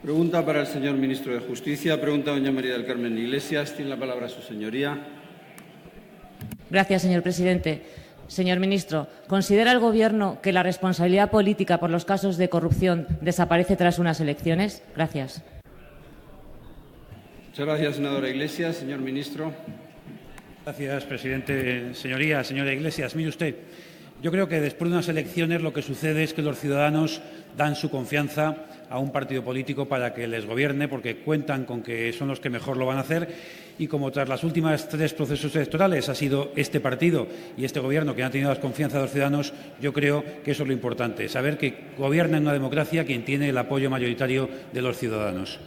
Pregunta para el señor ministro de Justicia. Pregunta doña María del Carmen Iglesias. Tiene la palabra su señoría. Gracias, señor presidente. Señor ministro, ¿considera el Gobierno que la responsabilidad política por los casos de corrupción desaparece tras unas elecciones? Gracias. Muchas gracias, senadora Iglesias. Señor ministro. Gracias, presidente. Señora Iglesias, mire usted, yo creo que después de unas elecciones lo que sucede es que los ciudadanos dan su confianza a un partido político para que les gobierne, porque cuentan con que son los que mejor lo van a hacer. Y como tras las últimas 3 procesos electorales ha sido este partido y este Gobierno que han tenido la confianza de los ciudadanos, yo creo que eso es lo importante, saber que gobierna en una democracia quien tiene el apoyo mayoritario de los ciudadanos.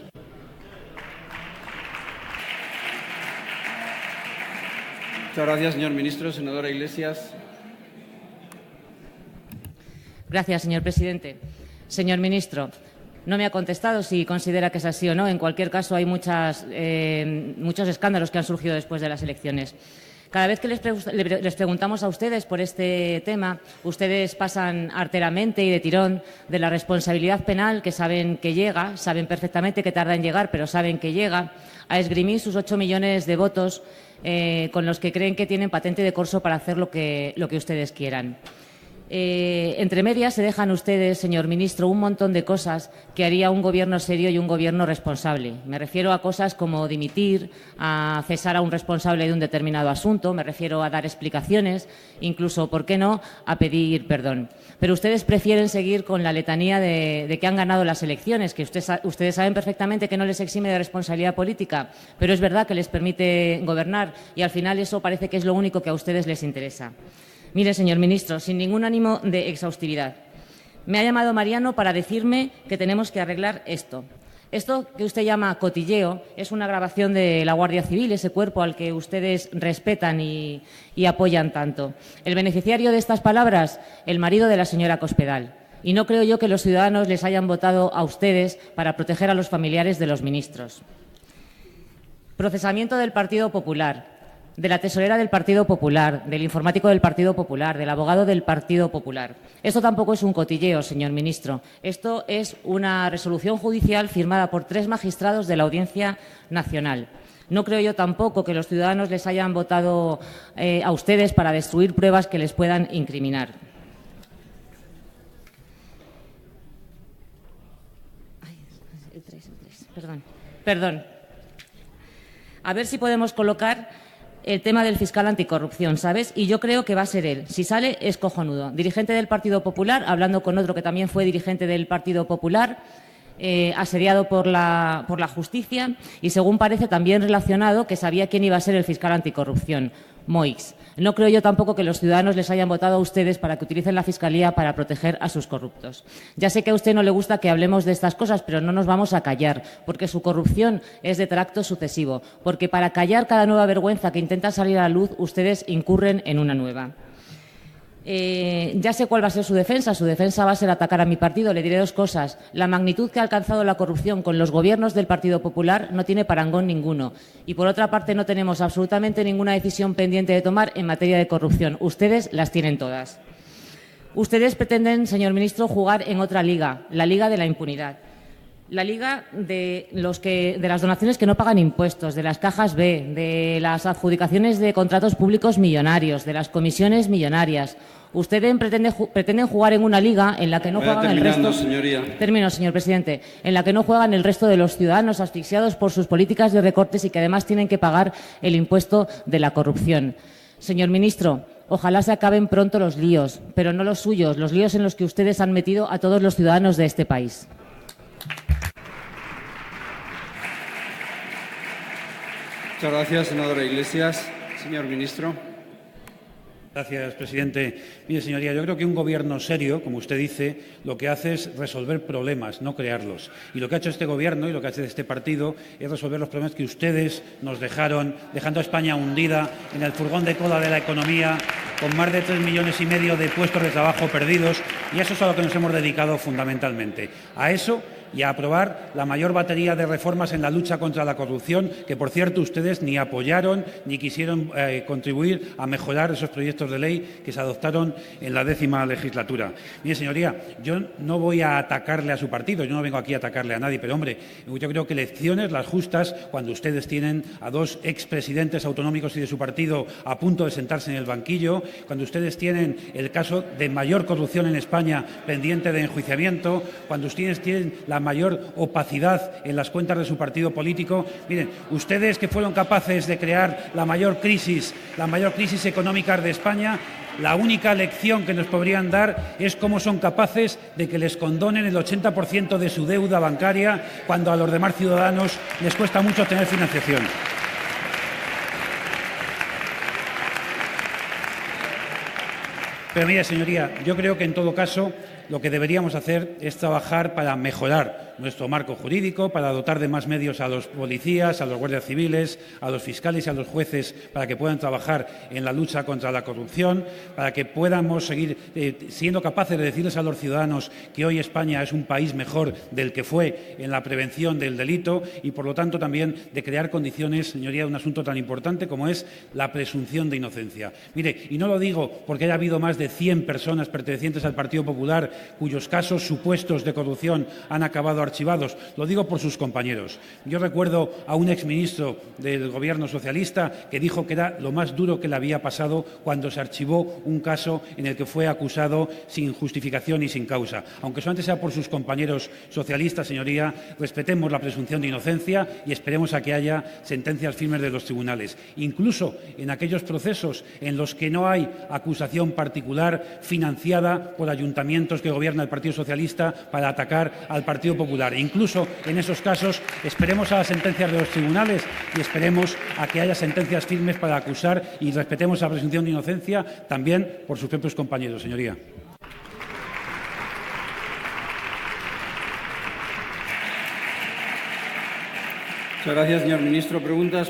Muchas gracias, señor ministro. Senadora Iglesias. Gracias, señor presidente. Señor ministro, no me ha contestado si considera que es así o no. En cualquier caso, hay muchos escándalos que han surgido después de las elecciones. Cada vez que les preguntamos a ustedes por este tema, ustedes pasan arteramente y de tirón de la responsabilidad penal, que saben que llega, saben perfectamente que tarda en llegar, pero saben que llega, a esgrimir sus 8 millones de votos con los que creen que tienen patente de corso para hacer lo que ustedes quieran. Entre medias se dejan ustedes, señor ministro, un montón de cosas que haría un Gobierno serio y un Gobierno responsable. Me refiero a cosas como dimitir, a cesar a un responsable de un determinado asunto, me refiero a dar explicaciones, incluso, ¿por qué no?, a pedir perdón. Pero ustedes prefieren seguir con la letanía de que han ganado las elecciones, que ustedes saben perfectamente que no les exime de responsabilidad política, pero es verdad que les permite gobernar y al final eso parece que es lo único que a ustedes les interesa. Mire, señor ministro, sin ningún ánimo de exhaustividad, me ha llamado Mariano para decirme que tenemos que arreglar esto. Esto que usted llama cotilleo es una grabación de la Guardia Civil, ese cuerpo al que ustedes respetan y apoyan tanto. El beneficiario de estas palabras, el marido de la señora Cospedal. Y no creo yo que los ciudadanos les hayan votado a ustedes para proteger a los familiares de los ministros. Procesamiento del Partido Popular, de la tesorera del Partido Popular, del informático del Partido Popular, del abogado del Partido Popular. Esto tampoco es un cotilleo, señor ministro. Esto es una resolución judicial firmada por 3 magistrados de la Audiencia Nacional. No creo yo tampoco que los ciudadanos les hayan votado a ustedes para destruir pruebas que les puedan incriminar. Perdón. A ver si podemos colocar el tema del fiscal anticorrupción, ¿sabes? Y yo creo que va a ser él. Si sale, es cojonudo. Dirigente del Partido Popular, hablando con otro que también fue dirigente del Partido Popular, asediado por la justicia y, según parece, también relacionado, que sabía quién iba a ser el fiscal anticorrupción, Moix. No creo yo tampoco que los ciudadanos les hayan votado a ustedes para que utilicen la Fiscalía para proteger a sus corruptos. Ya sé que a usted no le gusta que hablemos de estas cosas, pero no nos vamos a callar, porque su corrupción es de tracto sucesivo, porque para callar cada nueva vergüenza que intenta salir a la luz, ustedes incurren en una nueva. Ya sé cuál va a ser su defensa. Su defensa va a ser atacar a mi partido. Le diré 2 cosas. La magnitud que ha alcanzado la corrupción con los gobiernos del Partido Popular no tiene parangón ninguno. Y, por otra parte, no tenemos absolutamente ninguna decisión pendiente de tomar en materia de corrupción. Ustedes las tienen todas. Ustedes pretenden, señor ministro, jugar en otra liga, la liga de la impunidad. La liga de las donaciones que no pagan impuestos, de las cajas B, de las adjudicaciones de contratos públicos millonarios, de las comisiones millonarias. Ustedes pretenden jugar en una liga en la que no juegan el resto. Señoría. Termino, señor presidente. En la que no juegan el resto de los ciudadanos asfixiados por sus políticas de recortes y que además tienen que pagar el impuesto de la corrupción. Señor ministro, ojalá se acaben pronto los líos, pero no los suyos, los líos en los que ustedes han metido a todos los ciudadanos de este país. Muchas gracias, senadora Iglesias. Señor ministro. Gracias, presidente. Mire, señoría, yo creo que un Gobierno serio, como usted dice, lo que hace es resolver problemas, no crearlos. Y lo que ha hecho este Gobierno y lo que ha hecho este partido es resolver los problemas que ustedes nos dejaron, dejando a España hundida en el furgón de cola de la economía con más de 3,5 millones de puestos de trabajo perdidos, y eso es a lo que nos hemos dedicado fundamentalmente, a eso y a aprobar la mayor batería de reformas en la lucha contra la corrupción, que, por cierto, ustedes ni apoyaron ni quisieron contribuir a mejorar esos proyectos de ley que se adoptaron en la 10ª legislatura. Mire, señoría, yo no voy a atacarle a su partido, yo no vengo aquí a atacarle a nadie, pero, hombre, yo creo que lecciones las justas cuando ustedes tienen a 2 expresidentes autonómicos y de su partido a punto de sentarse en el banquillo, cuando ustedes tienen el caso de mayor corrupción en España pendiente de enjuiciamiento, cuando ustedes tienen la mayor opacidad en las cuentas de su partido político. Miren, ustedes que fueron capaces de crear la mayor crisis económica de España, la única lección que nos podrían dar es cómo son capaces de que les condonen el 80% de su deuda bancaria cuando a los demás ciudadanos les cuesta mucho tener financiación. Pero mire, señoría, yo creo que en todo caso lo que deberíamos hacer es trabajar para mejorar nuestro marco jurídico, para dotar de más medios a los policías, a los guardias civiles, a los fiscales y a los jueces para que puedan trabajar en la lucha contra la corrupción, para que podamos seguir siendo capaces de decirles a los ciudadanos que hoy España es un país mejor del que fue en la prevención del delito y, por lo tanto, también de crear condiciones, señoría, de un asunto tan importante como es la presunción de inocencia. Mire, y no lo digo porque haya habido más de 100 personas pertenecientes al Partido Popular cuyos casos supuestos de corrupción han acabado archivados. Lo digo por sus compañeros. Yo recuerdo a un exministro del Gobierno socialista que dijo que era lo más duro que le había pasado cuando se archivó un caso en el que fue acusado sin justificación y sin causa. Aunque solamente sea por sus compañeros socialistas, señoría, respetemos la presunción de inocencia y esperemos a que haya sentencias firmes de los tribunales. Incluso en aquellos procesos en los que no hay acusación particular financiada por ayuntamientos que gobierna el Partido Socialista para atacar al Partido Popular. Incluso en esos casos esperemos a las sentencias de los tribunales y esperemos a que haya sentencias firmes para acusar y respetemos la presunción de inocencia también por sus propios compañeros, señoría. Muchas gracias, señor ministro. Preguntas.